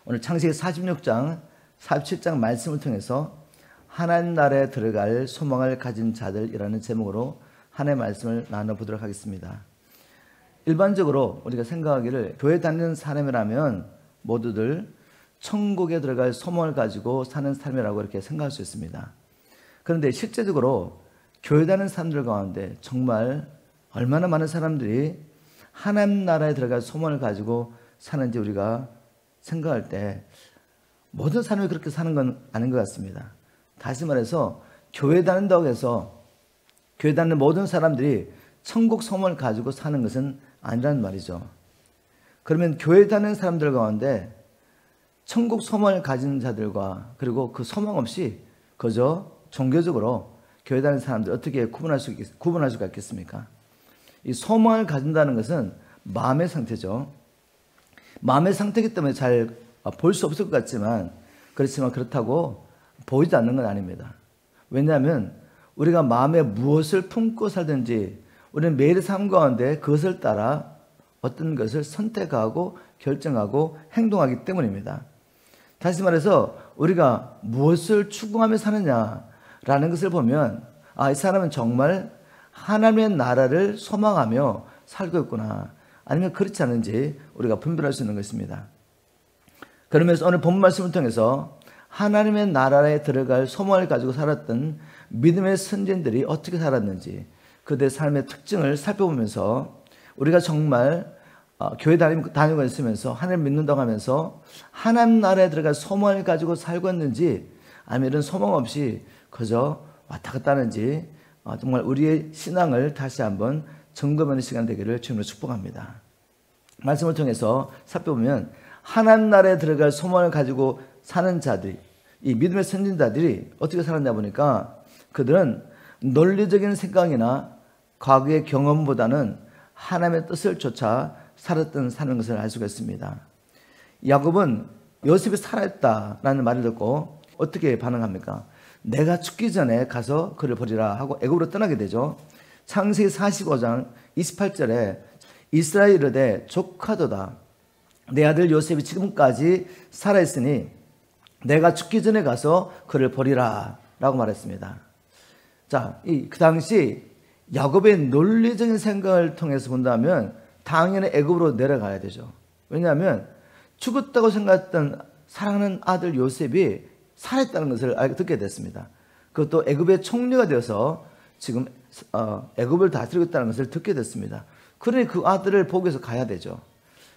오늘 창세기 46장, 47장 말씀을 통해서 하나님 나라에 들어갈 소망을 가진 자들이라는 제목으로 하나님의 말씀을 나눠보도록 하겠습니다. 일반적으로 우리가 생각하기를 교회 다니는 사람이라면 모두들 천국에 들어갈 소망을 가지고 사는 삶이라고 이렇게 생각할 수 있습니다. 그런데 실제적으로 교회 다니는 사람들 가운데 정말 얼마나 많은 사람들이 하나님 나라에 들어갈 소망을 가지고 사는지 우리가 생각할 때 모든 사람이 그렇게 사는 건 아닌 것 같습니다. 다시 말해서 교회 다닌다고 해서 교회 다니는 모든 사람들이 천국 소망을 가지고 사는 것은 아니란 말이죠. 그러면 교회 다니는 사람들 가운데 천국 소망을 가진 자들과 그리고 그 소망 없이 그저 종교적으로 교회 다니는 사람들 어떻게 구분할 수가 있겠습니까? 이 소망을 가진다는 것은 마음의 상태죠. 마음의 상태이기 때문에 잘 볼 수 없을 것 같지만 그렇지만 그렇다고 보이지 않는 건 아닙니다. 왜냐하면 우리가 마음에 무엇을 품고 살든지 우리는 매일 삶 가운데 그것을 따라 어떤 것을 선택하고 결정하고 행동하기 때문입니다. 다시 말해서 우리가 무엇을 추구하며 사느냐라는 것을 보면 이 사람은 정말 하나님의 나라를 소망하며 살고 있구나 아니면 그렇지 않은지 우리가 분별할 수 있는 것입니다. 그러면서 오늘 본 말씀을 통해서 하나님의 나라에 들어갈 소망을 가지고 살았던 믿음의 선진들이 어떻게 살았는지 그들의 삶의 특징을 살펴보면서 우리가 정말 교회 다니고 있으면서 하나님 믿는다고 하면서 하나님 나라에 들어갈 소망을 가지고 살고 있는지 아니면 이런 소망 없이 그저 왔다 갔다 하는지 정말 우리의 신앙을 다시 한번 점검하는 시간 되기를 주님으로 축복합니다. 말씀을 통해서 살펴보면 하나님 나라에 들어갈 소망을 가지고 사는 자들이 이 믿음의 선진자들이 어떻게 살았냐 보니까 그들은 논리적인 생각이나 과거의 경험보다는 하나님의 뜻을 쫓아 사는 것을 알 수가 있습니다. 야곱은 요셉이 살아있다라는 말을 듣고 어떻게 반응합니까? 내가 죽기 전에 가서 그를 버리라 하고 애굽으로 떠나게 되죠. 창세기 45장 28절에 이스라엘이 이르되 조카도다 내 아들 요셉이 지금까지 살아있으니 내가 죽기 전에 가서 그를 버리라 라고 말했습니다. 자, 그 당시 야곱의 논리적인 생각을 통해서 본다면 당연히 애굽으로 내려가야 되죠. 왜냐하면 죽었다고 생각했던 사랑하는 아들 요셉이 살아있다는 것을 듣게 됐습니다. 그것도 애굽의 총리가 되어서 지금 애굽을 다스리고 있다는 것을 듣게 됐습니다. 그러니 그 아들을 보기 위해서 가야 되죠.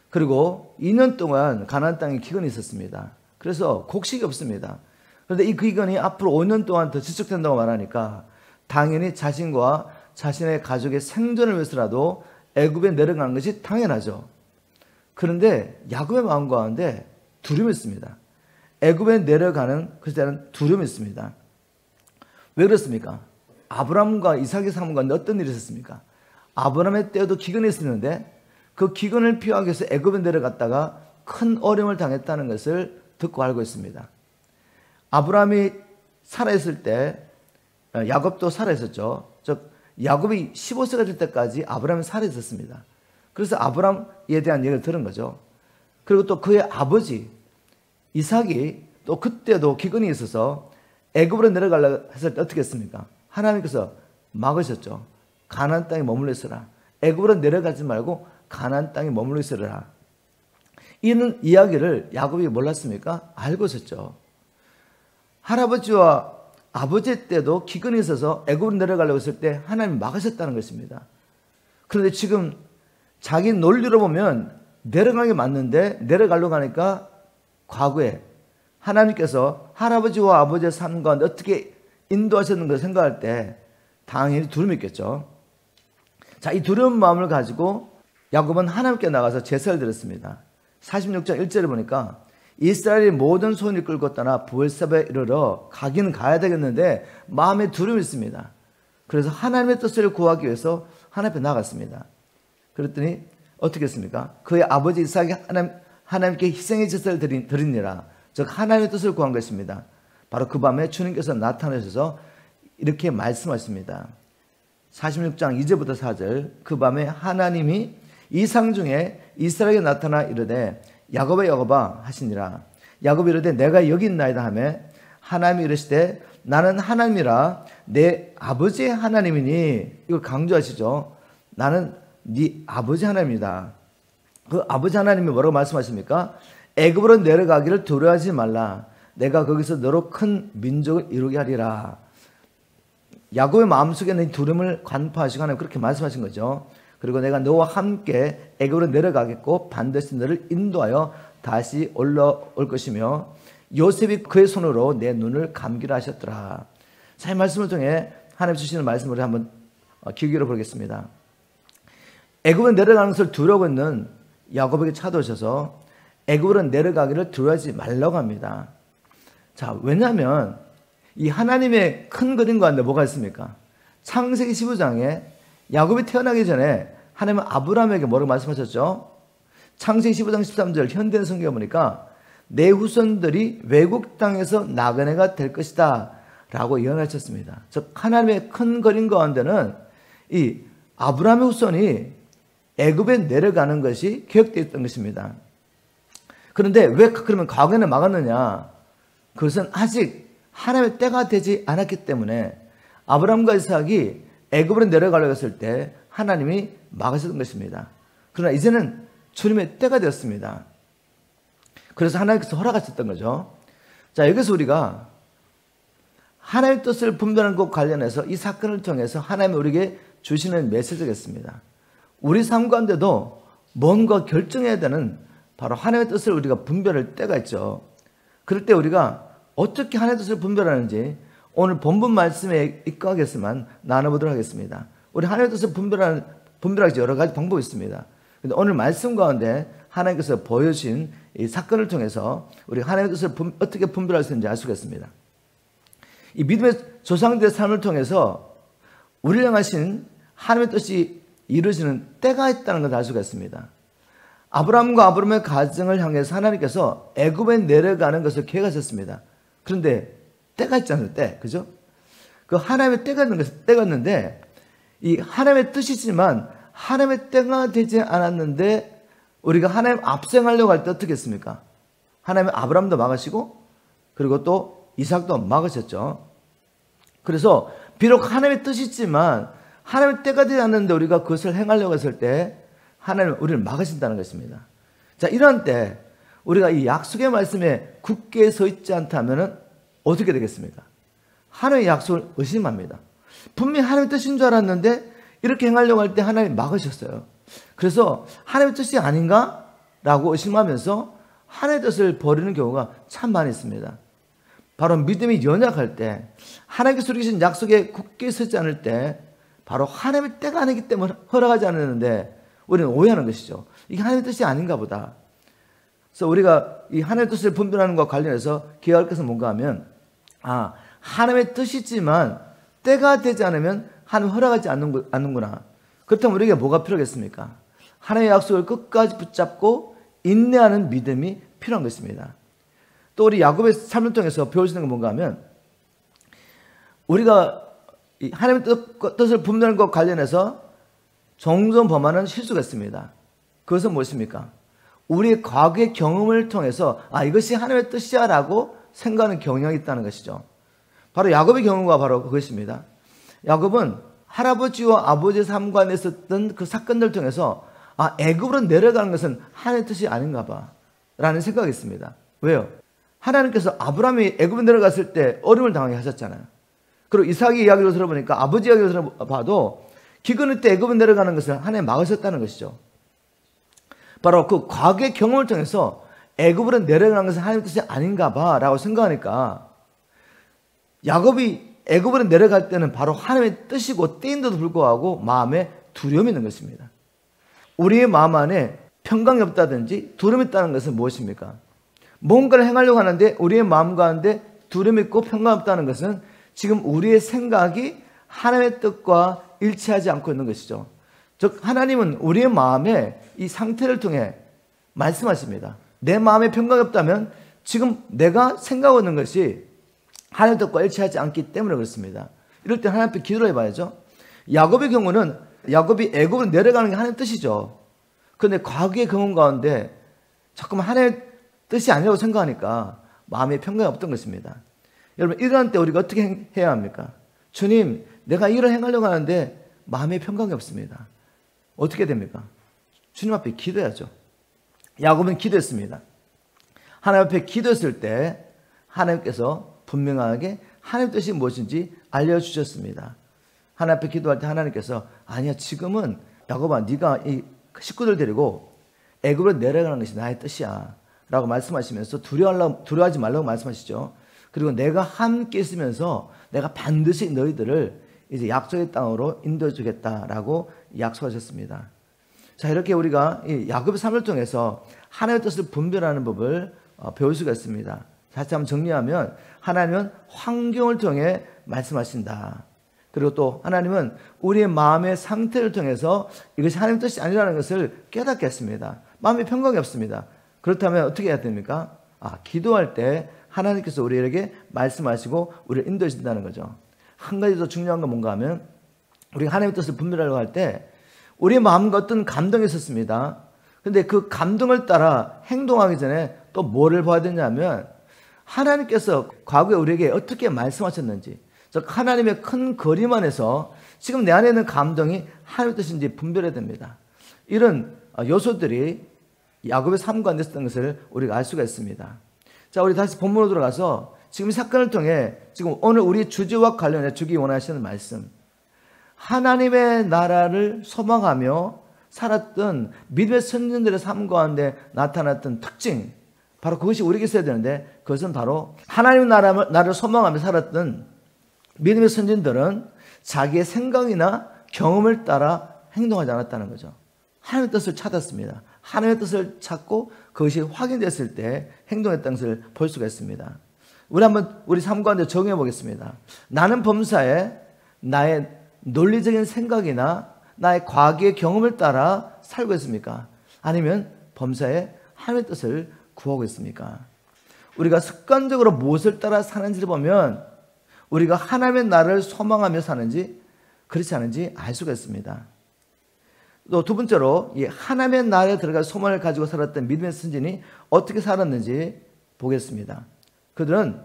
그리고 2년 동안 가나안 땅에 기근이 있었습니다. 그래서 곡식이 없습니다. 그런데 이 기근이 앞으로 5년 동안 더 지속된다고 말하니까 당연히 자신과 자신의 가족의 생존을 위해서라도 애굽에 내려가는 것이 당연하죠. 그런데 야곱의 마음 가운데 두려움이 있습니다. 애굽에 내려가는 그것에 대한 두려움이 있습니다. 왜 그렇습니까? 아브라함과 이삭의 삶 가운데 어떤 일이 있었습니까? 아브라함의 때에도 기근이 있었는데 그 기근을 피하기 위해서 애굽에 내려갔다가 큰 어려움을 당했다는 것을 듣고 알고 있습니다. 아브라함이 살아있을 때 야곱도 살아있었죠. 즉 야곱이 15세가 될 때까지 아브라함이 살아있었습니다. 그래서 아브라함에 대한 얘기를 들은 거죠. 그리고 또 그의 아버지 이삭이 또 그때도 기근이 있어서 애굽으로 내려가려고 했을 때 어떻게 했습니까? 하나님께서 막으셨죠. 가나안 땅에 머물러 있어라. 애굽으로 내려가지 말고 가나안 땅에 머물러 있으라. 이런 이야기를 야곱이 몰랐습니까? 알고 있었죠. 할아버지와 아버지 때도 기근이 있어서 애굽으로 내려가려고 했을 때 하나님이 막으셨다는 것입니다. 그런데 지금 자기 논리로 보면 내려가는 게 맞는데 내려가려고 하니까 과거에 하나님께서 할아버지와 아버지의 삶 가운데 어떻게 인도하셨는가 생각할 때 당연히 두려움이 있겠죠. 자, 이 두려운 마음을 가지고 야곱은 하나님께 나가서 제사를 드렸습니다. 46장 1절에 보니까 이스라엘이 모든 소인을 끌고 떠나 브엘사바에 이르러 가기는 가야 되겠는데 마음에 두려움이 있습니다. 그래서 하나님의 뜻을 구하기 위해서 하나님 앞에 나갔습니다. 그랬더니 어떻게 했습니까? 그의 아버지 이삭이 하나님께 희생의 제사를 드리니라. 즉 하나님의 뜻을 구한 것입니다. 바로 그 밤에 주님께서 나타나셔서 이렇게 말씀하십니다. 46장 2절부터 4절 그 밤에 하나님이 이상 중에 이스라엘에게 나타나 이르되 야곱아 야곱아 하시니라. 야곱이 이르되 내가 여기 있나이다 하매 하나님이 이르시되 나는 하나님이라 내 아버지의 하나님이니. 이걸 강조하시죠. 나는 네 아버지 하나님이다. 그 아버지 하나님이 뭐라고 말씀하십니까? 애굽으로 내려가기를 두려워하지 말라. 내가 거기서 너로 큰 민족을 이루게 하리라. 야곱의 마음속에는 두려움을 간파하시고 하나님 그렇게 말씀하신 거죠. 그리고 내가 너와 함께 애굽으로 내려가겠고 반드시 너를 인도하여 다시 올라올 것이며 요셉이 그의 손으로 내 눈을 감기라 하셨더라. 자, 이 말씀을 통해 하나님 주시는 말씀을 한번 귀 기울여 보겠습니다. 애굽으로 내려가는 것을 두려워하고 있는 야곱에게 찾아오셔서 애굽으로 내려가기를 두려워하지 말라고 합니다. 자, 왜냐하면 이 하나님의 큰 그림 가운데 뭐가 있습니까? 창세기 15장에 야곱이 태어나기 전에 하나님은 아브라함에게 뭐라고 말씀하셨죠? 창세기 15장 13절 현대 성경에 보니까 내 후손들이 외국 땅에서 나그네가 될 것이다 라고 예언하셨습니다. 즉 하나님의 큰 그림 가운데는 이 아브라함의 후손이 애굽에 내려가는 것이 계획되어 있던 것입니다. 그런데 왜 그러면 과거에는 막았느냐? 그것은 아직 하나님의 때가 되지 않았기 때문에 아브라함과 이삭이 애굽으로 내려가려고 했을 때 하나님이 막으셨던 것입니다. 그러나 이제는 주님의 때가 되었습니다. 그래서 하나님께서 허락하셨던 거죠. 자, 여기서 우리가 하나님의 뜻을 분별하는 것 관련해서 이 사건을 통해서 하나님이 우리에게 주시는 메시지가 있습니다. 우리 삶 가운데도 뭔가 결정해야 되는 바로 하나님의 뜻을 우리가 분별할 때가 있죠. 그럴 때 우리가 어떻게 하나님의 뜻을 분별하는지 오늘 본문 말씀에 입각하겠지만 나눠보도록 하겠습니다. 우리 하나님의 뜻을 분별하기 여러 가지 방법이 있습니다. 근데 오늘 말씀 가운데 하나님께서 보여주신 이 사건을 통해서 우리 하나님의 뜻을 어떻게 분별할 수 있는지 알 수가 있습니다. 이 믿음의 조상들의 삶을 통해서 우리를 향하신 하나님의 뜻이 이루어지는 때가 있다는 것을 알 수가 있습니다. 아브라함과 아브라함의 가정을 향해서 하나님께서 애굽에 내려가는 것을 계획하셨습니다. 그런데 때가 있잖아요, 때. 그죠? 그 하나님의 때가 있는데 이 하나님의 뜻이지만 하나님의 때가 되지 않았는데 우리가 하나님 앞서가려고 할 때 어떻게 했습니까? 하나님은 아브라함도 막으시고 그리고 또 이삭도 막으셨죠. 그래서 비록 하나님의 뜻이지만 하나님의 때가 되지 않는데 우리가 그것을 행하려고 했을 때 하나님은 우리를 막으신다는 것입니다. 자, 이런 때 우리가 이 약속의 말씀에 굳게 서 있지 않다면 어떻게 되겠습니까? 하나님의 약속을 의심합니다. 분명히 하나님의 뜻인 줄 알았는데 이렇게 행하려고 할 때 하나님이 막으셨어요. 그래서 하나님의 뜻이 아닌가? 라고 의심하면서 하나님의 뜻을 버리는 경우가 참 많이 있습니다. 바로 믿음이 연약할 때 하나님께서 주신 약속에 굳게 서지 않을 때 바로 하나님의 때가 아니기 때문에 허락하지 않았는데 우리는 오해하는 것이죠. 이게 하나님의 뜻이 아닌가 보다. 그래서 우리가 이 하나님의 뜻을 분별하는 것과 관련해서 기억할 것은 뭔가 하면 하나님의 뜻이지만 때가 되지 않으면 하나님 허락하지 않는구나. 그렇다면 우리에게 뭐가 필요하겠습니까? 하나님의 약속을 끝까지 붙잡고 인내하는 믿음이 필요한 것입니다. 또 우리 야곱의 삶을 통해서 배울 수 있는 건 뭔가 하면 우리가 하나님의 뜻을 분별하는 것과 관련해서 종종 범하는 실수가 있습니다. 그것은 무엇입니까? 우리의 과거의 경험을 통해서 이것이 하나님의 뜻이야 라고 생각하는 경향이 있다는 것이죠. 바로 야곱의 경우가 바로 그것입니다. 야곱은 할아버지와 아버지의 삶 가운데 있었던 그 사건들을 통해서 애굽으로 내려가는 것은 하나님의 뜻이 아닌가 봐 라는 생각이 있습니다. 왜요? 하나님께서 아브라함이 애굽에 내려갔을 때 어려움을 당하게 하셨잖아요. 그리고 이삭의 이야기를 들어보니까 아버지 이야기를 들어봐도 기근을 때 애굽에 내려가는 것을 하나님 막으셨다는 것이죠. 바로 그 과거의 경험을 통해서 애굽으로 내려가는 것은 하나님의 뜻이 아닌가 봐 라고 생각하니까 야곱이 애굽으로 내려갈 때는 바로 하나님의 뜻이고 때인데도 불구하고 마음에 두려움이 있는 것입니다. 우리의 마음 안에 평강이 없다든지 두려움이 있다는 것은 무엇입니까? 뭔가를 행하려고 하는데 우리의 마음 가운데 두려움이 있고 평강이 없다는 것은 지금 우리의 생각이 하나님의 뜻과 일치하지 않고 있는 것이죠. 즉 하나님은 우리의 마음에 이 상태를 통해 말씀하십니다. 내 마음에 평강이 없다면 지금 내가 생각하고 있는 것이 하나님의 뜻과 일치하지 않기 때문에 그렇습니다. 이럴 때 하나님 앞에 기도를 해봐야죠. 야곱의 경우는 야곱이 애굽으로 내려가는 게 하나님의 뜻이죠. 그런데 과거의 경험 가운데 자꾸만 하나님의 뜻이 아니라고 생각하니까 마음에 평강이 없던 것입니다. 여러분, 이러한 때 우리가 어떻게 해야 합니까? 주님, 내가 이런 행하려고 하는데 마음에 평강이 없습니다. 어떻게 됩니까? 주님 앞에 기도해야죠. 야곱은 기도했습니다. 하나님 앞에 기도했을 때 하나님께서 분명하게 하나님 뜻이 무엇인지 알려주셨습니다. 하나님 앞에 기도할 때 하나님께서 아니야, 지금은 야곱아, 네가 이 식구들 데리고 애굽으로 내려가는 것이 나의 뜻이야 라고 말씀하시면서 두려워하지 말라고 말씀하시죠. 그리고 내가 함께 있으면서 내가 반드시 너희들을 이제 약속의 땅으로 인도해 주겠다라고 약속하셨습니다. 자, 이렇게 우리가 이 야곱의 삶을 통해서 하나님의 뜻을 분별하는 법을 배울 수가 있습니다. 다시 한번 정리하면 하나님은 환경을 통해 말씀하신다. 그리고 또 하나님은 우리의 마음의 상태를 통해서 이것이 하나님의 뜻이 아니라는 것을 깨닫게 했습니다. 마음에 평강이 없습니다. 그렇다면 어떻게 해야 됩니까? 기도할 때 하나님께서 우리에게 말씀하시고 우리를 인도해 주신다는 거죠. 한 가지 더 중요한 건 뭔가 하면 우리가 하나님의 뜻을 분별하려고 할 때 우리의 마음과 어떤 감동이 있었습니다. 근데 그 감동을 따라 행동하기 전에 또 뭐를 봐야 되냐면 하나님께서 과거에 우리에게 어떻게 말씀하셨는지, 즉 하나님의 큰 그림 안에서 지금 내 안에 있는 감동이 하나님의 뜻인지 분별해야 됩니다. 이런 요소들이 야곱의 삶 가운데 있었던 것을 우리가 알 수가 있습니다. 자, 우리 다시 본문으로 들어가서 지금 이 사건을 통해 지금 오늘 우리 주제와 관련해 주기 원하시는 말씀, 하나님의 나라를 소망하며 살았던 믿음의 선진들의 삶 가운데 나타났던 특징, 바로 그것이 우리에게 있어야 되는데 그것은 바로 하나님의 나라를 소망하며 살았던 믿음의 선진들은 자기의 생각이나 경험을 따라 행동하지 않았다는 거죠. 하나님의 뜻을 찾았습니다. 하나님의 뜻을 찾고 그것이 확인됐을 때 행동했다는 것을 볼 수가 있습니다. 우리 삶 가운데 적용해 보겠습니다. 나는 범사에 나의 논리적인 생각이나 나의 과거의 경험을 따라 살고 있습니까? 아니면 범사에 하나님의 뜻을 구하고 있습니까? 우리가 습관적으로 무엇을 따라 사는지를 보면 우리가 하나님의 나라를 소망하며 사는지 그렇지 않은지 알 수가 있습니다. 또 두 번째로 이 하나님의 나라에 들어갈 소망을 가지고 살았던 믿음의 선진이 어떻게 살았는지 보겠습니다. 그들은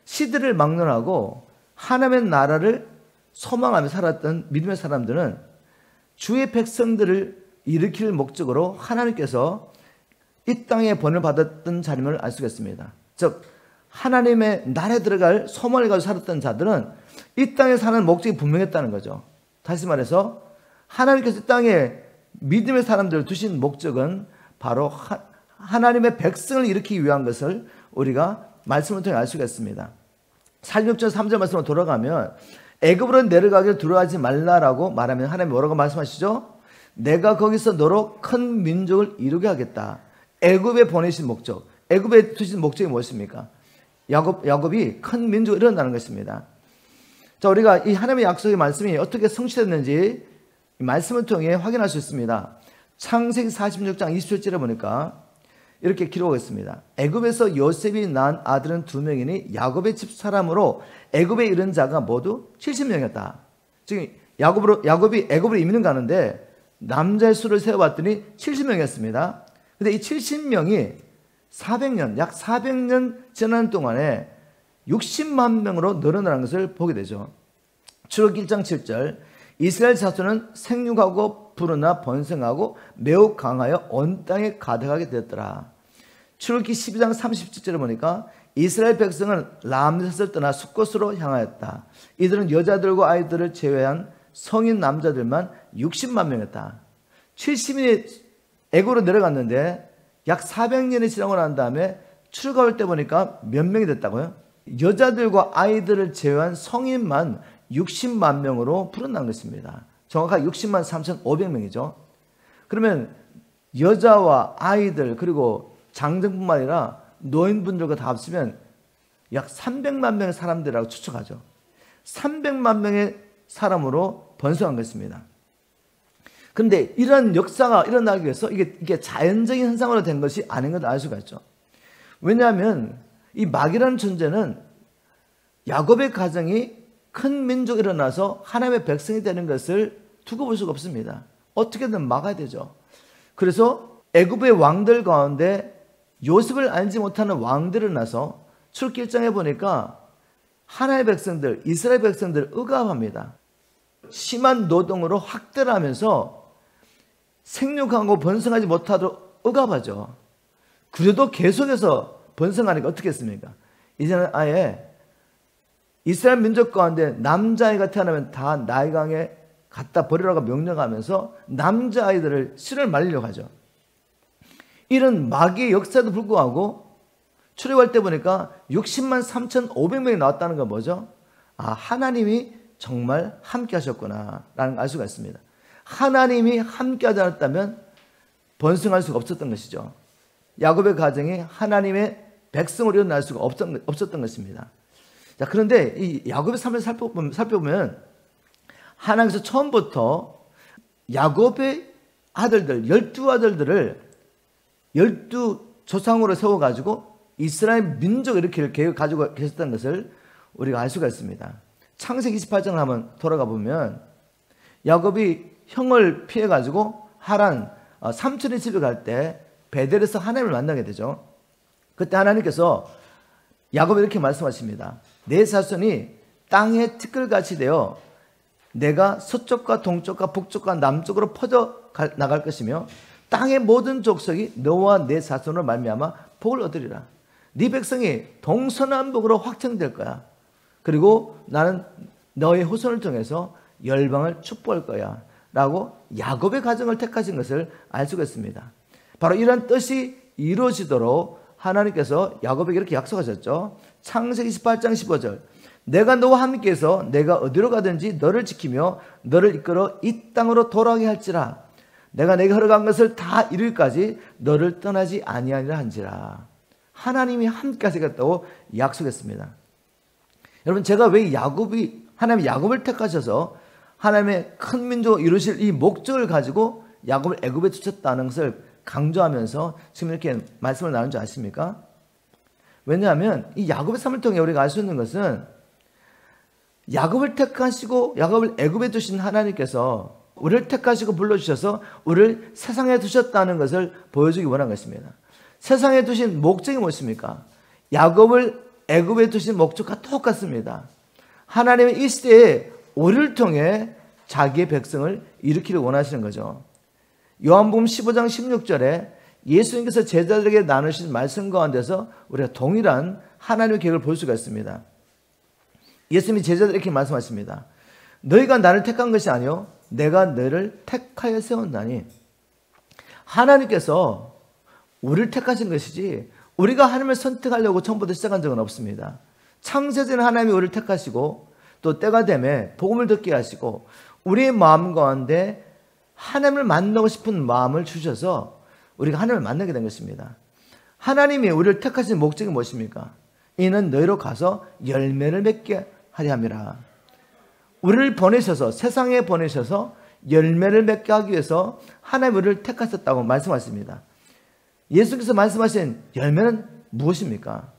시대를 막론하고 하나님의 나라를 소망하며 살았던 믿음의 사람들은 주의 백성들을 일으킬 목적으로 하나님께서 이 땅에 번을 받았던 자임을 알 수가 있습니다. 즉 하나님의 나라에 들어갈 소망을 가지고 살았던 자들은 이 땅에 사는 목적이 분명했다는 거죠. 다시 말해서 하나님께서 이 땅에 믿음의 사람들을 두신 목적은 바로 하나님의 백성을 일으키기 위한 것을 우리가 말씀을 통해 알 수가 있습니다. 46절 3절 말씀으로 돌아가면 애굽으로 내려가기를 두려워하지 말라라고 말하면 하나님이 뭐라고 말씀하시죠? 내가 거기서 너로 큰 민족을 이루게 하겠다. 애굽에 보내신 목적, 애굽에 두신 목적이 무엇입니까? 야곱이 큰 민족을 이룬다는 것입니다. 자, 우리가 이 하나님의 약속의 말씀이 어떻게 성취됐는지 이 말씀을 통해 확인할 수 있습니다. 창세기 46장 27절에 보니까 이렇게 기록하고 있습니다. 애굽에서 요셉이 낳은 아들은 2명이니 야곱의 집 사람으로 애굽에 이른 자가 모두 70명이었다. 지금 야곱이 애굽으로 이민을 가는데 남자의 수를 세어봤더니 70명이었습니다. 근데 이 70명이 400년, 약 400년 지난 동안에 60만 명으로 늘어나는 것을 보게 되죠. 출애굽기 1장 7절 이스라엘 자손은 생육하고 불어나 번성하고 매우 강하여 온 땅에 가득하게 되었더라. 출애굽기 12장 37절에 보니까 이스라엘 백성은 람셋을 떠나 숫곳으로 향하였다. 이들은 여자들과 아이들을 제외한 성인 남자들만 60만 명이었다. 70인이 애굽으로 내려갔는데 약 400년이 지나고 난 다음에 출애굽할 때 보니까 몇 명이 됐다고요? 여자들과 아이들을 제외한 성인만 60만 명으로 불어난 것입니다. 정확하게 60만 3,500명이죠. 그러면 여자와 아이들 그리고 장정뿐만 아니라 노인분들과 다 합치면 약 300만 명의 사람들이라고 추측하죠. 300만 명의 사람으로 번성한 것입니다. 그런데 이런 역사가 일어나기 위해서 이게 자연적인 현상으로 된 것이 아닌 걸 알 수가 있죠. 왜냐하면 이 마귀라는 존재는 야곱의 가정이 큰 민족이 일어나서 하나님의 백성이 되는 것을 두고 볼 수가 없습니다. 어떻게든 막아야 되죠. 그래서 애굽의 왕들 가운데 요셉을 알지 못하는 왕들을 나서 출길장에 보니까 하나의 백성들, 이스라엘 백성들 억압합니다. 심한 노동으로 학대를 하면서 생육하고 번성하지 못하도록 억압하죠. 그래도 계속해서 번성하니까 어떻게 했습니까? 이제는 아예 이스라엘 민족 가운데 남자아이가 태어나면 다 나일강에 갖다 버리라고 명령하면서 남자아이들을 씨를 말리려고 하죠. 이런 마귀의 역사에도 불구하고 출애굽할 때 보니까 60만 3,500명이 나왔다는 건 뭐죠? 아, 하나님이 정말 함께 하셨구나 라는 걸 알 수가 있습니다. 하나님이 함께 하지 않았다면 번성할 수가 없었던 것이죠. 야곱의 가정이 하나님의 백성으로 일어날 수가 없었던 것입니다. 자, 그런데 이 야곱의 삶을 살펴보면 하나님께서 처음부터 야곱의 아들들, 12아들들을 12조상으로 세워가지고 이스라엘 민족을 이렇게 계획 가지고 계셨다는 것을 우리가 알 수가 있습니다. 창세기 28장을 한번 돌아가 보면 야곱이 형을 피해가지고 하란 삼촌의 집에 갈 때 베델에서 하나님을 만나게 되죠. 그때 하나님께서 야곱이 이렇게 말씀하십니다. 내 자손이 땅의 티끌같이 되어 내가 서쪽과 동쪽과 북쪽과 남쪽으로 퍼져 나갈 것이며 땅의 모든 족속이 너와 내 자손으로 말미암아 복을 얻으리라. 네 백성이 동서남북으로 확장될 거야. 그리고 나는 너의 후손을 통해서 열방을 축복할 거야 라고 야곱의 가정을 택하신 것을 알 수가 있습니다. 바로 이런 뜻이 이루어지도록 하나님께서 야곱에게 이렇게 약속하셨죠. 창세기 18장 15절 내가 너와 함께해서 내가 어디로 가든지 너를 지키며 너를 이끌어 이 땅으로 돌아오게 할지라. 내가 내게 허락한 것을 다 이룰까지 너를 떠나지 아니하리라 한지라. 하나님이 함께 하시겠다고 약속했습니다. 여러분, 제가 왜 하나님이 야곱을 택하셔서 하나님의 큰 민족을 이루실 이 목적을 가지고 야곱을 애굽에 두셨다는 것을 강조하면서 지금 이렇게 말씀을 나눈 줄 아십니까? 왜냐하면 이 야곱의 삶을 통해 우리가 알 수 있는 것은 야곱을 택하시고 야곱을 애굽에 두신 하나님께서 우리를 택하시고 불러주셔서 우리를 세상에 두셨다는 것을 보여주기 원한 것입니다. 세상에 두신 목적이 무엇입니까? 야곱을 애굽에 두신 목적과 똑같습니다. 하나님은 이 시대에 우리를 통해 자기의 백성을 일으키를 원하시는 거죠. 요한복음 15장 16절에 예수님께서 제자들에게 나누신 말씀 가운데서 우리가 동일한 하나님의 계획을 볼 수가 있습니다. 예수님이 제자들에게 이렇게 말씀하십니다. 너희가 나를 택한 것이 아니요 내가 너를 택하여 세웠나니. 하나님께서 우리를 택하신 것이지 우리가 하나님을 선택하려고 처음부터 시작한 적은 없습니다. 창세전에 하나님이 우리를 택하시고 또 때가 되면 복음을 듣게 하시고 우리의 마음 가운데 하나님을 만나고 싶은 마음을 주셔서 우리가 하나님을 만나게 된 것입니다. 하나님이 우리를 택하신 목적이 무엇입니까? 이는 너희로 가서 열매를 맺게 하려 함이라. 우리를 보내셔서 세상에 보내셔서 열매를 맺게 하기 위해서 하나님 우리를 택하셨다고 말씀하십니다. 예수께서 말씀하신 열매는 무엇입니까?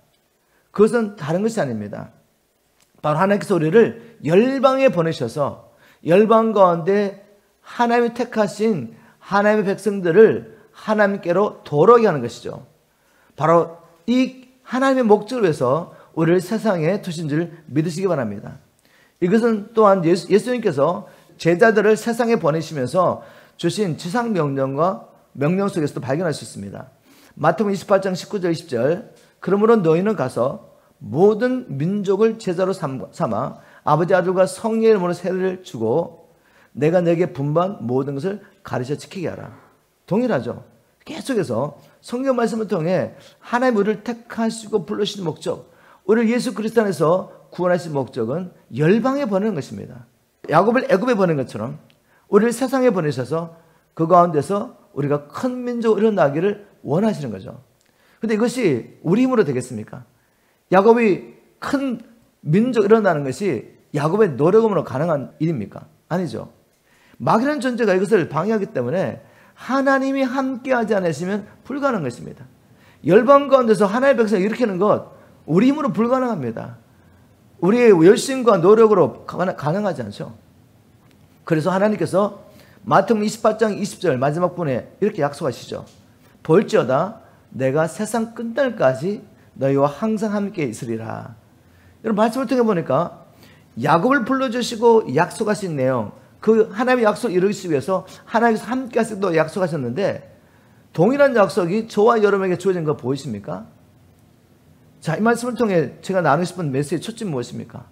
그것은 다른 것이 아닙니다. 바로 하나님께서 우리를 열방에 보내셔서 열방 가운데 하나님이 택하신 하나님의 백성들을 하나님께로 돌아오게 하는 것이죠. 바로 이 하나님의 목적을 위해서 우리를 세상에 두신 줄 믿으시기 바랍니다. 이것은 또한 예수님께서 제자들을 세상에 보내시면서 주신 지상 명령과 명령 속에서도 발견할 수 있습니다. 마태복음 28장 19절 20절 그러므로 너희는 가서 모든 민족을 제자로 삼아 아버지 아들과 성령의 이름으로 세례를 주고 내가 너에게 분부한 모든 것을 가르쳐 지키게 하라. 동일하죠. 계속해서 성경 말씀을 통해 하나님 우리를 택하시고 불러주신 목적, 우리를 예수 그리스도 안에서 구원하신 목적은 열방에 보내는 것입니다. 야곱을 애굽에 보낸 것처럼 우리를 세상에 보내셔서 그 가운데서 우리가 큰 민족으로 일어나기를 원하시는 거죠. 그런데 이것이 우리 힘으로 되겠습니까? 야곱이 큰 민족으로 일어나는 것이 야곱의 노력으로 가능한 일입니까? 아니죠. 마귀라는 존재가 이것을 방해하기 때문에 하나님이 함께하지 않으시면 불가능한 것입니다. 열방 가운데서 하나님의 백성을 일으키는 것 우리 힘으로 불가능합니다. 우리의 열심과 노력으로 가능하지 않죠. 그래서 하나님께서 마태복음 28장 20절 마지막 분에 이렇게 약속하시죠. 볼지어다 내가 세상 끝날까지 너희와 항상 함께 있으리라. 여러분 말씀을 통해 보니까 야곱을 불러주시고 약속하신 내용, 그 하나님의 약속을 이루기 위해서 하나님께서 함께 하시기도 약속하셨는데 동일한 약속이 저와 여러분에게 주어진 거 보이십니까? 자, 이 말씀을 통해 제가 나누고 싶은 메시지 첫째 무엇입니까?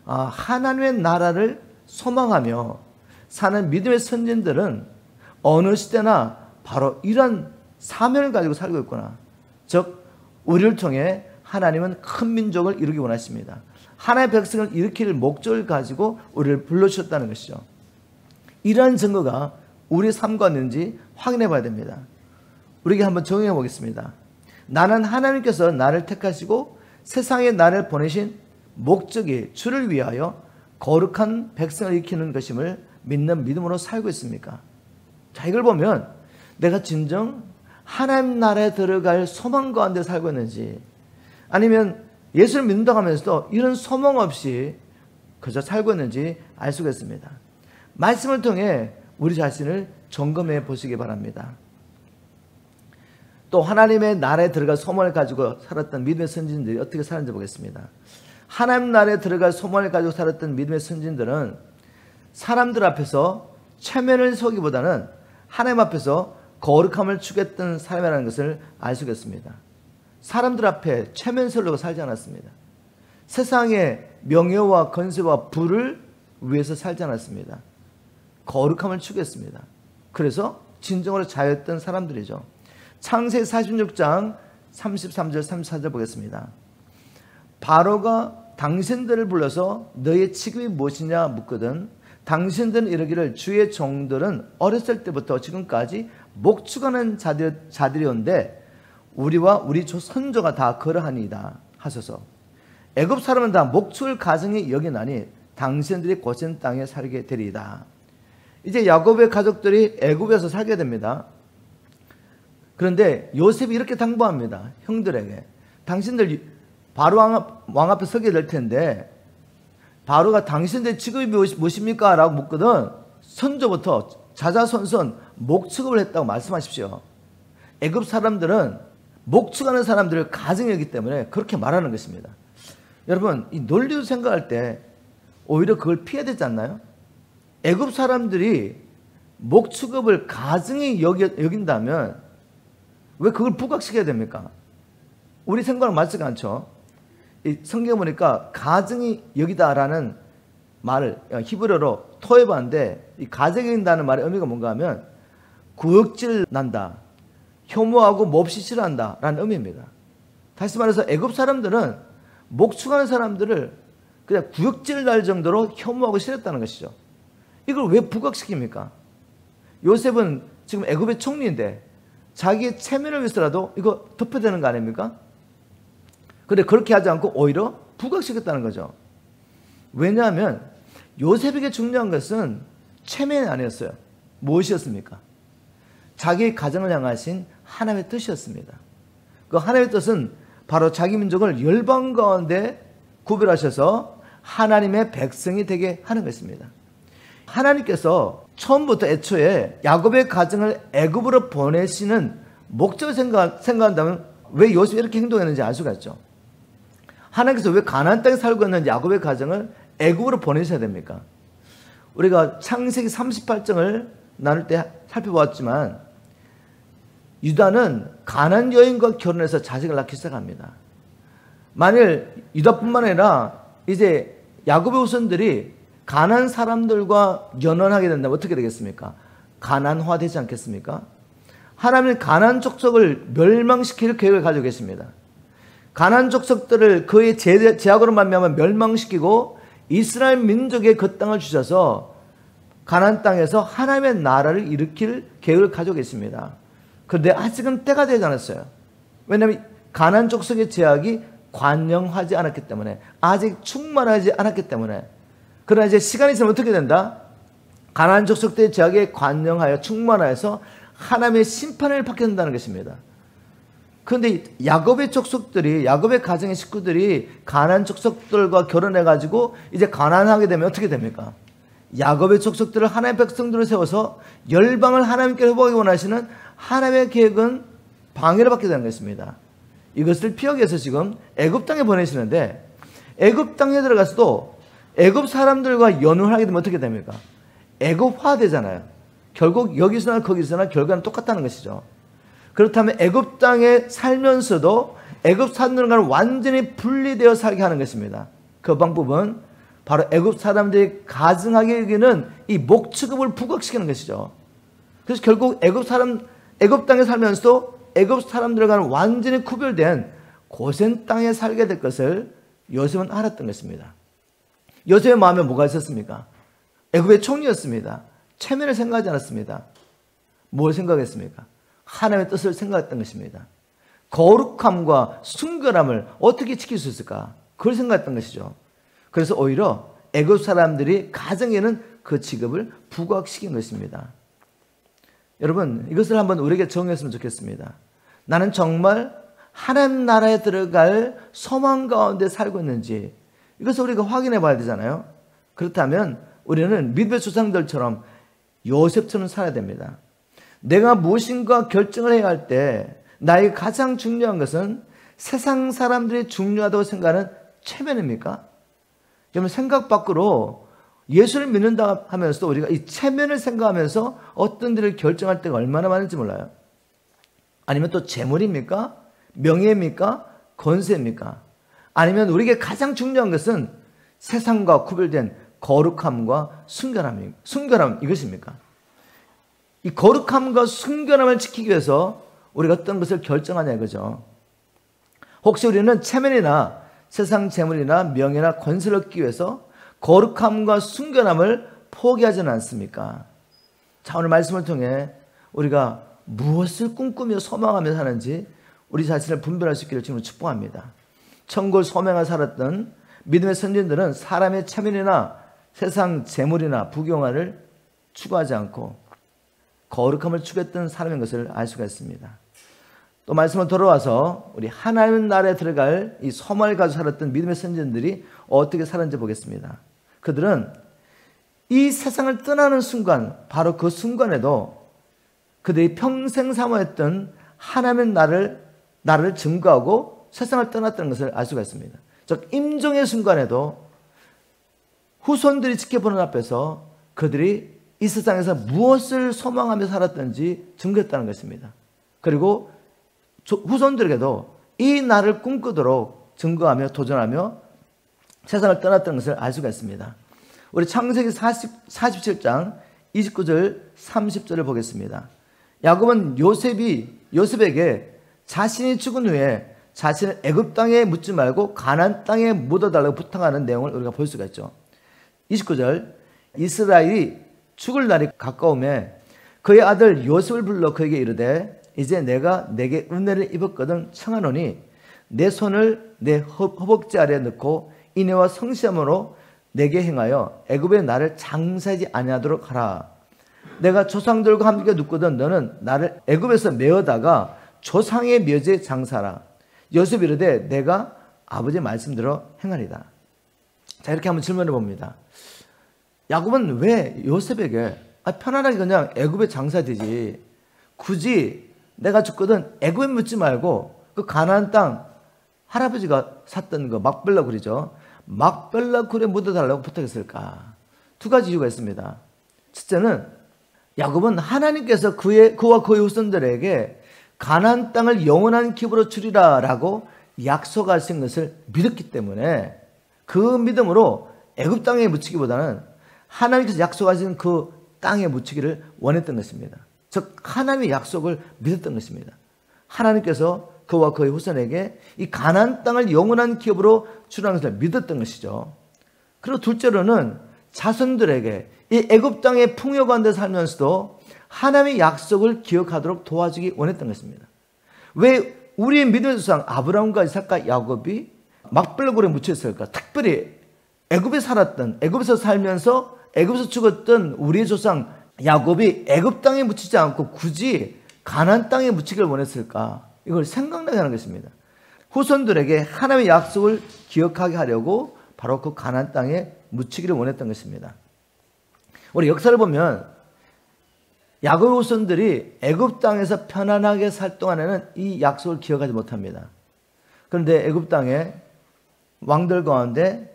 하나님의 나라를 소망하며 사는 믿음의 선진들은 어느 시대나 바로 이런 사명을 가지고 살고 있구나. 즉 우리를 통해 하나님은 큰 민족을 이루기 원하십니다. 하나님의 백성을 일으킬 목적을 가지고 우리를 불러주셨다는 것이죠. 이러한 증거가 우리 삶과 있는지 확인해 봐야 됩니다. 우리에게 한번 정의해 보겠습니다. 나는 하나님께서 나를 택하시고 세상에 나를 보내신 목적이 주를 위하여 거룩한 백성을 일으키는 것임을 믿는 믿음으로 살고 있습니까? 자, 이걸 보면 내가 진정 하나님 나라에 들어갈 소망 가운데 살고 있는지, 아니면 예수를 믿는다고 하면서도 이런 소망 없이 그저 살고 있는지 알 수가 있습니다. 말씀을 통해 우리 자신을 점검해 보시기 바랍니다. 또 하나님의 나라에 들어갈 소망을 가지고 살았던 믿음의 선진들이 어떻게 살았는지 보겠습니다. 하나님 나라에 들어갈 소망을 가지고 살았던 믿음의 선진들은 사람들 앞에서 체면을 서기보다는 하나님 앞에서 거룩함을 추구했던 사람이라는 것을 알 수 있겠습니다. 사람들 앞에 체면설로 살지 않았습니다. 세상의 명예와 건세와 부를 위해서 살지 않았습니다. 거룩함을 추구했습니다. 그래서 진정으로 자유했던 사람들이죠. 창세기 46장 33절 34절 보겠습니다. 바로가 당신들을 불러서 너희의 직업이 무엇이냐 묻거든 당신들은 이르기를 주의 종들은 어렸을 때부터 지금까지 목축하는 자들이온데 우리와 우리 선조가 다 그러하니이다 하소서. 애굽 사람은 다 목축을 가정히 여기나니 당신들이 고센 땅에 살게 되리이다. 이제 야곱의 가족들이 애굽에서 살게 됩니다. 그런데 요셉이 이렇게 당부합니다. 형들에게 당신들 바로 왕 앞에 서게 될 텐데 바로가 당신들 직업이 무엇입니까? 라고 묻거든 선조부터 자자손손 목축업을 했다고 말씀하십시오. 애굽 사람들은 목축하는 사람들을 가정이기 때문에 그렇게 말하는 것입니다. 여러분 이 논리로 생각할 때 오히려 그걸 피해야 되지 않나요? 애굽 사람들이 목축업을 가정이 여긴다면 왜 그걸 부각시켜야 됩니까? 우리 생각은 맞지가 않죠. 이 성경 보니까 가정이 여기다라는 말을 히브리어로 토에바인데 이 가정이 여긴다는 말의 의미가 뭔가 하면 구역질 난다, 혐오하고 몹시 싫어한다 라는 의미입니다. 다시 말해서 애굽 사람들은 목축하는 사람들을 그냥 구역질 날 정도로 혐오하고 싫었다는 것이죠. 이걸 왜 부각시킵니까? 요셉은 지금 애굽의 총리인데 자기의 체면을 위해서라도 이거 덮여대는 거 아닙니까? 그런데 그렇게 하지 않고 오히려 부각시켰다는 거죠. 왜냐하면 요셉에게 중요한 것은 체면이 아니었어요. 무엇이었습니까? 자기 가정을 향하신 하나님의 뜻이었습니다. 그 하나님의 뜻은 바로 자기 민족을 열방 가운데 구별하셔서 하나님의 백성이 되게 하는 것입니다. 하나님께서 처음부터 애초에 야곱의 가정을 애굽으로 보내시는 목적을 생각한다면 왜 요셉이 이렇게 행동했는지 알 수가 있죠. 하나님께서 왜 가나안 땅에 살고 있는 야곱의 가정을 애굽으로 보내셔야 됩니까? 우리가 창세기 38장을 나눌 때 살펴보았지만 유다는 가나안 여인과 결혼해서 자식을 낳기 시작합니다. 만일 유다뿐만 아니라 이제 야곱의 후손들이 가나안 사람들과 연혼하게 된다면 어떻게 되겠습니까? 가나안화 되지 않겠습니까? 하나님은 가나안 족속을 멸망시킬 계획을 가지고 계십니다. 가나안 족속들을 그의 제약으로 말미암아 멸망시키고 이스라엘 민족의 그 땅을 주셔서 가나안 땅에서 하나님의 나라를 일으킬 계획을 가지고 계십니다. 그런데 아직은 때가 되지 않았어요. 왜냐하면 가나안 족속의 제약이 관영하지 않았기 때문에, 아직 충만하지 않았기 때문에. 그러나 이제 시간이 있으면 어떻게 된다? 가나안 족속들의 제약에 관영하여 충만하여서 하나님의 심판을 받게 된다는 것입니다. 그런데 야곱의 족속들이, 야곱의 가정의 식구들이 가나안 족속들과 결혼해가지고 이제 가나안하게 되면 어떻게 됩니까? 야곱의 족속들을 하나님의 백성들을 세워서 열방을 하나님께 회복하기 원하시는 하나님의 계획은 방해를 받게 되는 것입니다. 이것을 피하기 위해서 지금 애굽 땅에 보내시는데, 애굽 땅에 들어가서도 애굽 사람들과 연혼을 하게 되면 어떻게 됩니까? 애굽화 되잖아요. 결국 여기서나 거기서나 결과는 똑같다는 것이죠. 그렇다면 애굽 땅에 살면서도 애굽 사람들과는 완전히 분리되어 살게 하는 것입니다. 그 방법은 바로 애굽 사람들이 가증하게 여기는 이 목축업을 부각시키는 것이죠. 그래서 결국 애굽 땅에 살면서도 애굽 사람들과는 완전히 구별된 고센 땅에 살게 될 것을 요셉은 알았던 것입니다. 요셉의 마음에 뭐가 있었습니까? 애굽의 총리였습니다. 체면을 생각하지 않았습니다. 뭘 생각했습니까? 하나님의 뜻을 생각했던 것입니다. 거룩함과 순결함을 어떻게 지킬 수 있을까? 그걸 생각했던 것이죠. 그래서 오히려 애굽 사람들이 가정에는 그 직업을 부각시킨 것입니다. 여러분, 이것을 한번 우리에게 정했으면 좋겠습니다. 나는 정말 하나님 나라에 들어갈 소망 가운데 살고 있는지, 이것을 우리가 확인해 봐야 되잖아요. 그렇다면 우리는 믿음의 조상들처럼 요셉처럼 살아야 됩니다. 내가 무엇인가 결정을 해야 할 때 나에게 가장 중요한 것은 세상 사람들이 중요하다고 생각하는 체면입니까? 여러분, 생각 밖으로 예수를 믿는다 하면서도 우리가 이 체면을 생각하면서 어떤 일을 결정할 때가 얼마나 많은지 몰라요. 아니면 또 재물입니까? 명예입니까? 권세입니까? 아니면 우리에게 가장 중요한 것은 세상과 구별된 거룩함과 순결함 이것입니까? 이 거룩함과 순결함을 지키기 위해서 우리가 어떤 것을 결정하냐 이거죠. 혹시 우리는 체면이나 세상 재물이나 명예나 권세를 얻기 위해서 거룩함과 순결함을 포기하지는 않습니까? 자, 오늘 말씀을 통해 우리가 무엇을 꿈꾸며 소망하며 사는지 우리 자신을 분별할 수 있기를 지금 축복합니다. 천국을 소망하며 살았던 믿음의 선진들은 사람의 체면이나 세상 재물이나 부경화를 추구하지 않고 거룩함을 추구했던 사람인 것을 알 수가 있습니다. 또 말씀을 돌아와서 우리 하나님 나라에 들어갈 이 소망을 가지고 살았던 믿음의 선진들이 어떻게 살았는지 보겠습니다. 그들은 이 세상을 떠나는 순간, 바로 그 순간에도 그들이 평생 사모했던 하나님의 나라를 증거하고 세상을 떠났다는 것을 알 수가 있습니다. 즉 임종의 순간에도 후손들이 지켜보는 앞에서 그들이 이 세상에서 무엇을 소망하며 살았던지 증거했다는 것입니다. 그리고 후손들에게도 이 날을 꿈꾸도록 증거하며 도전하며 세상을 떠났다는 것을 알 수가 있습니다. 우리 창세기 47장 29절 30절을 보겠습니다. 야곱은 요셉에게 자신이 죽은 후에 자신을 애굽 땅에 묻지 말고 가나안 땅에 묻어달라고 부탁하는 내용을 우리가 볼 수가 있죠. 29절, 이스라엘이 죽을 날이 가까우매 그의 아들 요셉을 불러 그에게 이르되 이제 내가 내게 은혜를 입었거든 청하노니 내 손을 내 허벅지 아래에 넣고 인애와 성실함으로 내게 행하여 애굽에 나를 장사하지 아니하도록 하라. 내가 조상들과 함께 눕거든 너는 나를 애굽에서 메어다가 조상의 묘지에 장사하라. 요셉이 이르되 내가 아버지의 말씀대로 행하리다. 자, 이렇게 한번 질문해 봅니다. 야곱은 왜 요셉에게 편안하게 그냥 애굽에 장사되지 굳이 내가 죽거든 애굽에 묻지 말고 그 가나안 땅 할아버지가 샀던 그 막벨라 굴이죠. 막벨라 굴에 묻어달라고 부탁했을까? 두 가지 이유가 있습니다. 첫째는 야곱은 하나님께서 그와 그의 후손들에게 가나안 땅을 영원한 기업으로 주리라라고 약속하신 것을 믿었기 때문에 그 믿음으로 애굽 땅에 묻히기보다는 하나님께서 약속하신 그 땅에 묻히기를 원했던 것입니다. 즉 하나님의 약속을 믿었던 것입니다. 하나님께서 그와 그의 후손에게 이 가나안 땅을 영원한 기업으로 주라는 것을 믿었던 것이죠. 그리고 둘째로는 자손들에게 이 애굽 땅의 풍요 가운데 살면서도 하나님의 약속을 기억하도록 도와주기 원했던 것입니다. 왜 우리의 믿음의 조상 아브라함과 이삭과 야곱이 막벨라굴에 묻혀 있을까? 특별히 애굽에 살았던, 애굽에서 살면서 애굽에서 죽었던 우리의 조상 야곱이 애굽 땅에 묻히지 않고 굳이 가나안 땅에 묻히기를 원했을까? 이걸 생각나게 하는 것입니다. 후손들에게 하나님의 약속을 기억하게 하려고 바로 그 가나안 땅에 묻히기를 원했던 것입니다. 우리 역사를 보면 야곱의 후손들이 애굽 땅에서 편안하게 살 동안에는 이 약속을 기억하지 못합니다. 그런데 애굽 땅에 왕들 가운데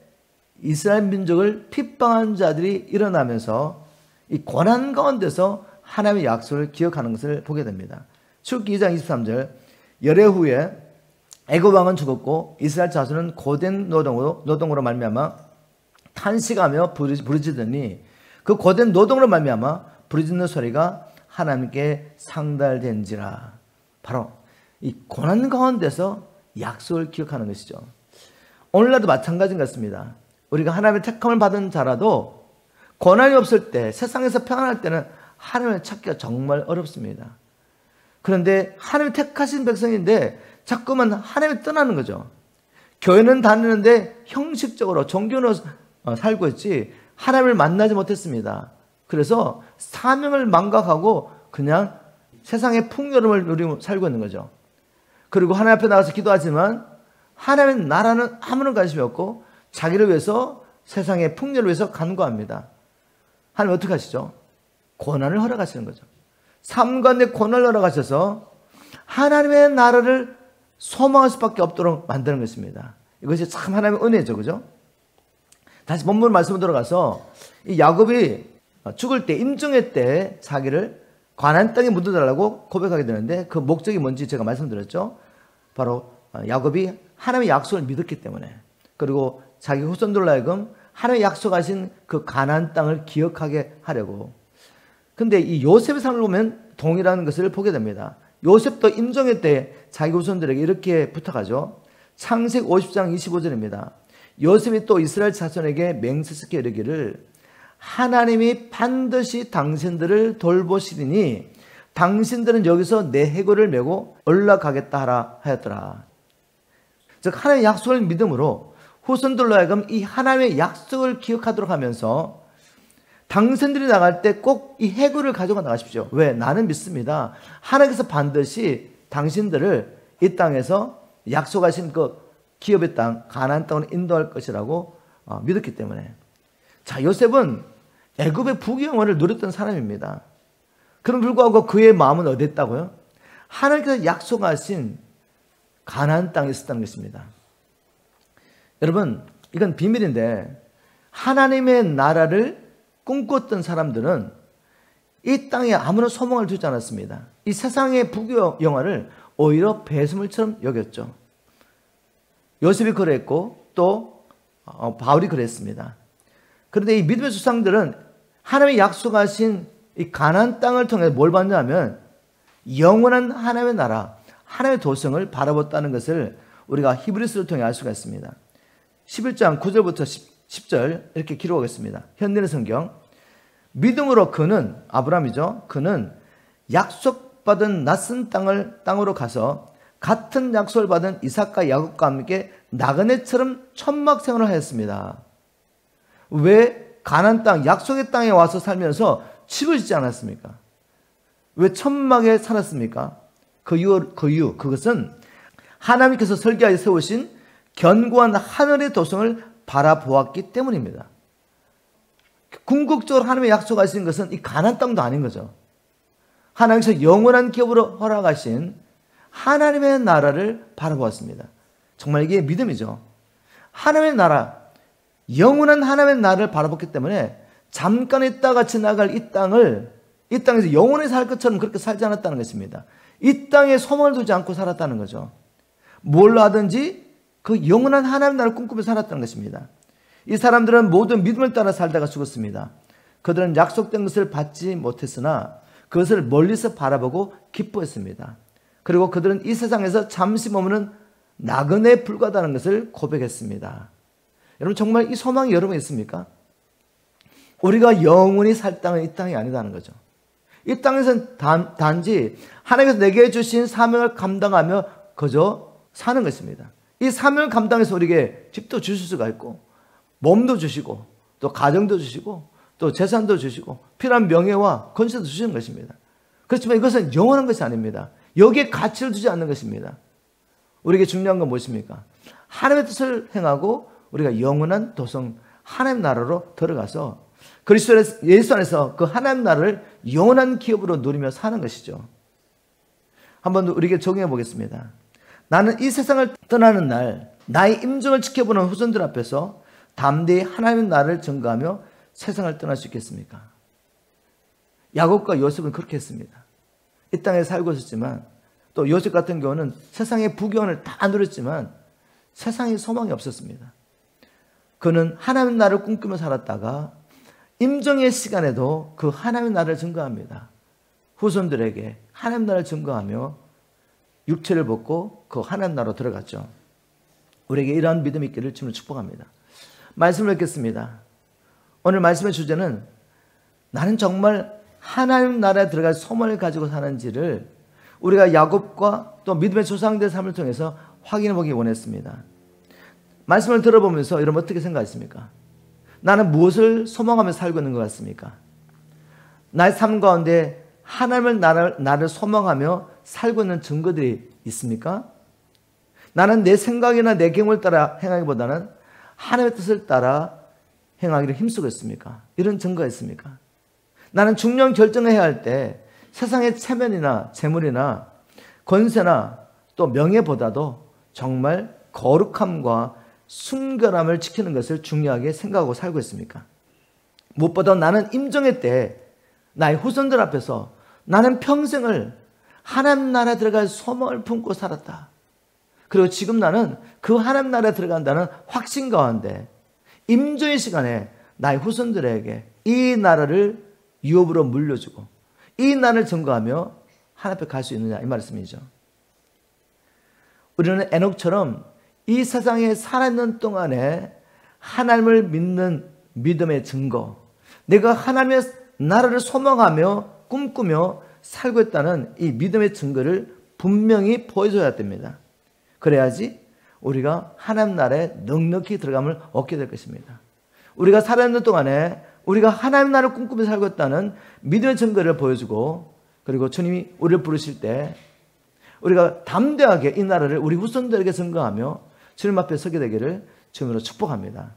이스라엘 민족을 핍박한 자들이 일어나면서 이 고난 가운데서 하나님의 약속을 기억하는 것을 보게 됩니다. 출애굽기 2장 23절 열해 후에 애굽 왕은 죽었고 이스라엘 자손은 고된 노동으로 말미암아 탄식하며 부르짖으더니 그 고된 노동으로 말미암아 부르짖는 소리가 하나님께 상달된지라. 바로 이 고난 가운데서 약속을 기억하는 것이죠. 오늘날도 마찬가지인 것 같습니다. 우리가 하나님의 택함을 받은 자라도 고난이 없을 때, 세상에서 평안할 때는 하나님을 찾기가 정말 어렵습니다. 그런데 하나님이 택하신 백성인데 자꾸만 하나님을 떠나는 거죠. 교회는 다니는데 형식적으로 종교로 살고 있지 하나님을 만나지 못했습니다. 그래서 사명을 망각하고 그냥 세상의 풍요로움을 누리고 살고 있는 거죠. 그리고 하나님 앞에 나가서 기도하지만 하나님의 나라는 아무런 관심이 없고 자기를 위해서 세상의 풍요를 위해서 간구합니다. 하나님 어떻게 하시죠? 고난을 허락하시는 거죠. 삶 가운데 고난을 허락하셔서 하나님의 나라를 소망할 수밖에 없도록 만드는 것입니다. 이것이 참 하나님의 은혜죠. 그죠? 다시 본문 말씀으로 들어가서 이 야곱이 죽을 때 임종회 때 자기를 가나안 땅에 묻어달라고 고백하게 되는데 그 목적이 뭔지 제가 말씀드렸죠. 바로 야곱이 하나님의 약속을 믿었기 때문에, 그리고 자기 후손들로 하여금 하나님의 약속하신 그 가나안 땅을 기억하게 하려고. 근데 이 요셉의 삶을 보면 동일한 것을 보게 됩니다. 요셉도 임종회 때 자기 후손들에게 이렇게 부탁하죠. 창세기 50장 25절입니다. 요셉이 또 이스라엘 자손에게 맹세스케 이르기를 하나님이 반드시 당신들을 돌보시리니 당신들은 여기서 내 해골을 메고 올라가겠다 하라 하였더라. 즉 하나님의 약속을 믿음으로 후손들로 하여금 이 하나님의 약속을 기억하도록 하면서 당신들이 나갈 때 꼭 이 해골을 가져가 나가십시오. 왜? 나는 믿습니다. 하나님께서 반드시 당신들을 이 땅에서 약속하신 그 기업의 땅 가나안 땅으로 인도할 것이라고 믿었기 때문에. 자, 요셉은 애굽의 부귀영화를 누렸던 사람입니다. 그럼 불구하고 그의 마음은 어디 있다고요? 하나님께서 약속하신 가나안 땅에 있었다는 것입니다. 여러분, 이건 비밀인데 하나님의 나라를 꿈꿨던 사람들은 이 땅에 아무런 소망을 두지 않았습니다. 이 세상의 부귀영화를 오히려 배설물처럼 여겼죠. 요셉이 그랬고 또 바울이 그랬습니다. 그런데 이 믿음의 조상들은 하나님의 약속하신 이 가나안 땅을 통해 뭘 봤냐면 영원한 하나님의 나라, 하나님의 도성을 바라봤다는 것을 우리가 히브리서를 통해 알 수가 있습니다. 11장 9절부터 10절 이렇게 기록하겠습니다. 현대의 성경. 믿음으로 그는, 아브라함이죠. 그는 약속받은 낯선 땅으로 가서 같은 약속을 받은 이삭과 야곱과 함께 나그네처럼 천막 생활을 하였습니다. 왜 가나안 땅, 약속의 땅에 와서 살면서 집을 짓지 않았습니까? 왜 천막에 살았습니까? 그 이유, 그것은 하나님께서 설계하여 세우신 견고한 하늘의 도성을 바라보았기 때문입니다. 궁극적으로 하나님의 약속하신 것은 이 가나안 땅도 아닌 거죠. 하나님께서 영원한 기업으로 허락하신 하나님의 나라를 바라보았습니다. 정말 이게 믿음이죠. 하나님의 나라, 영원한 하나님의 나라를 바라봤기 때문에 잠깐 있다가 지나갈 이 땅에서 영원히 살 것처럼 그렇게 살지 않았다는 것입니다. 이 땅에 소망을 두지 않고 살았다는 거죠. 뭘 하든지 그 영원한 하나님의 나라를 꿈꾸며 살았다는 것입니다. 이 사람들은 모두 믿음을 따라 살다가 죽었습니다. 그들은 약속된 것을 받지 못했으나 그것을 멀리서 바라보고 기뻐했습니다. 그리고 그들은 이 세상에서 잠시 머무는 나그네에 불과하다는 것을 고백했습니다. 여러분, 정말 이 소망이 여러분에 있습니까? 우리가 영원히 살 땅은 이 땅이 아니다는 거죠. 이 땅에서는 단지 하나님께서 내게 주신 사명을 감당하며 그저 사는 것입니다. 이 사명을 감당해서 우리에게 집도 주실 수가 있고 몸도 주시고 또 가정도 주시고 또 재산도 주시고 필요한 명예와 권세도 주시는 것입니다. 그렇지만 이것은 영원한 것이 아닙니다. 여기에 가치를 두지 않는 것입니다. 우리에게 중요한 건 무엇입니까? 하나님의 뜻을 행하고 우리가 영원한 도성 하나님 나라로 들어가서 그리스도 예수 안에서 그 하나님 나라를 영원한 기업으로 누리며 사는 것이죠. 한번 우리에게 적용해 보겠습니다. 나는 이 세상을 떠나는 날 나의 임종을 지켜보는 후손들 앞에서 담대히 하나님의 나라를 증거하며 세상을 떠날 수 있겠습니까? 야곱과 요셉은 그렇게 했습니다. 이 땅에 살고 있었지만 또 요셉 같은 경우는 세상의 부귀영화를 다 누렸지만 세상에 소망이 없었습니다. 그는 하나님의 나라를 꿈꾸며 살았다가 임종의 시간에도 그 하나님의 나라를 증거합니다. 후손들에게 하나님 나라를 증거하며 육체를 벗고 그 하나님 나라로 들어갔죠. 우리에게 이러한 믿음이 있기를 주님을 축복합니다. 말씀을 읽겠습니다. 오늘 말씀의 주제는 나는 정말 하나님 나라에 들어갈 소망을 가지고 사는지를 우리가 야곱과 또 믿음의 조상들의 삶을 통해서 확인해 보기 원했습니다. 말씀을 들어보면서 여러분 어떻게 생각하십니까? 나는 무엇을 소망하며 살고 있는 것 같습니까? 나의 삶 가운데 하나님의 나를 소망하며 살고 있는 증거들이 있습니까? 나는 내 생각이나 내 경험을 따라 행하기보다는 하나님의 뜻을 따라 행하기를 힘쓰고 있습니까? 이런 증거가 있습니까? 나는 중요한 결정을 해야 할 때 세상의 체면이나 재물이나 권세나 또 명예보다도 정말 거룩함과 순결함을 지키는 것을 중요하게 생각하고 살고 있습니까? 무엇보다 나는 임종의 때 나의 후손들 앞에서 나는 평생을 하나님 나라에 들어갈 소망을 품고 살았다. 그리고 지금 나는 그 하나님 나라에 들어간다는 확신 가운데 임종의 시간에 나의 후손들에게 이 나라를 유업으로 물려주고 이 나라를 증거하며 하나님 앞에 갈 수 있느냐 이 말씀이죠. 우리는 에녹처럼 이 세상에 살아있는 동안에 하나님을 믿는 믿음의 증거, 내가 하나님의 나라를 소망하며 꿈꾸며 살고 있다는 이 믿음의 증거를 분명히 보여줘야 됩니다. 그래야지 우리가 하나님 나라에 넉넉히 들어감을 얻게 될 것입니다. 우리가 살아있는 동안에 우리가 하나님 나라를 꿈꾸며 살고 있다는 믿음의 증거를 보여주고 그리고 주님이 우리를 부르실 때 우리가 담대하게 이 나라를 우리 후손들에게 증거하며 주님 앞에 서게 되기를 주님으로 축복합니다.